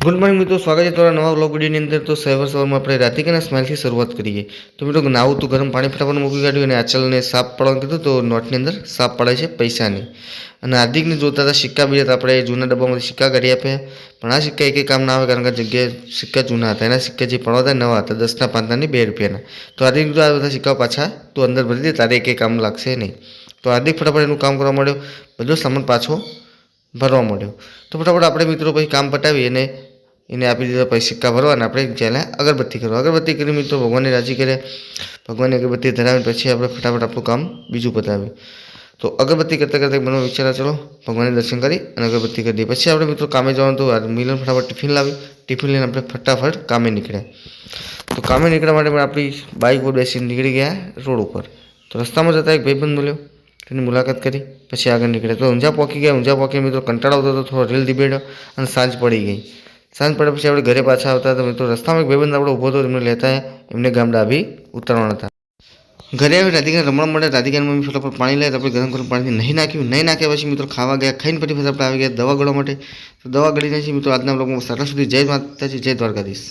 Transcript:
Good morning મિત્રો, સ્વાગત છે તમારા નવા વ્લોગ વિડીયોની અંદર। તો સવારમાં આપણે રાધિકાના સ્માઇલથી શરૂઆત કરીએ। તો મિત્રો નાવું તો ગરમ પાણી ફટાફટ મૂકી કાઢ્યું અને આંચલને સાફ પાડવાનું કીધું તો નોટની અંદર સાફ પાડે છે પૈસાની। અને હાર્દિકને જોતા હતા સિક્કા બીજા હતા, આપણે જૂના ડબ્બામાંથી સિક્કા કાઢી આપ્યા, પણ આ સિક્કા એક કામ ના આવે કારણ કે જગ્યાએ સિક્કા જૂના હતા, એના સિક્કા જે પડવા હતા નવા હતા, 10ના 5ના ની 2 રૂપિયાના। તો હાર્દિક આ બધા સિક્કા પાછા તું અંદર ભરી દે, તારે એક કામ લાગશે નહીં। તો હાર્દિક ફટાફટ એનું કામ કરવા માંડ્યો, બધો સામાન પાછો ભરવા માંડ્યો। તો ફટાફટ આપણે મિત્રો પછી કામ પટાવી અને એને આપી દીધો પછી સિક્કા ભરવાના, આપણે જેને અગરબત્તી કરવા, અગરબત્તી કરી મિત્રો ભગવાનને રાજી કર્યા, ભગવાનને અગરબત્તી ધરાવીને પછી આપણે ફટાફટ આપણું કામ બીજું પતાવીએ। તો અગરબત્તી કરતાં કરતાં મને વિચાર ચલો ભગવાનને દર્શન કરી અને અગરબત્તી કરી દઈએ। પછી આપણે મિત્રો કામે જવાનું તો મિલન ફટાફટ ટિફિન લાવી, ટિફિન લઈને આપણે ફટાફટ કામે નીકળ્યા। તો કામે નીકળવા માટે પણ આપણી બાઇક પર બેસીને નીકળી ગયા રોડ ઉપર। તો રસ્તામાં જતા એક ભાઈબંધ મળ્યો, તેની મુલાકાત કરી પછી આગળ નીકળ્યા। તો ઊંઝા પહોંચી ગયા, ઊંઝા પહોંચીને મિત્રો કંટાળો આવતો હતો, થોડો રીલ દીબેડ્યો અને સાંજ પડી ગઈ। સાંજ પડ્યા પછી આપણે ઘરે પાછા આવતા હતા મિત્રો, રસ્તામાં એક ભાઈબંધ આપણો ઊભો હતો, એમને લેતા એમને ગામ ડાભી ઉતરવાના હતા। ઘરે આવી રાધિકાને રમવા મળે, રાધિકાની મમ્મી ફટાફટ પાણી લાવી, આપણે ગરમ ગરમ પાણીથી નહીં નાખ્યું, નહીં નાખ્યા પછી મિત્રો ખાવા ગયા, ખાઈને પછી આપણે આવી ગયા દવા ગળવા માટે। તો દવા ગળી નાખી મિત્રો, આજના બ્લોગમાં સારા સુધી જય માતાજી, જય દ્વારકાધીશ।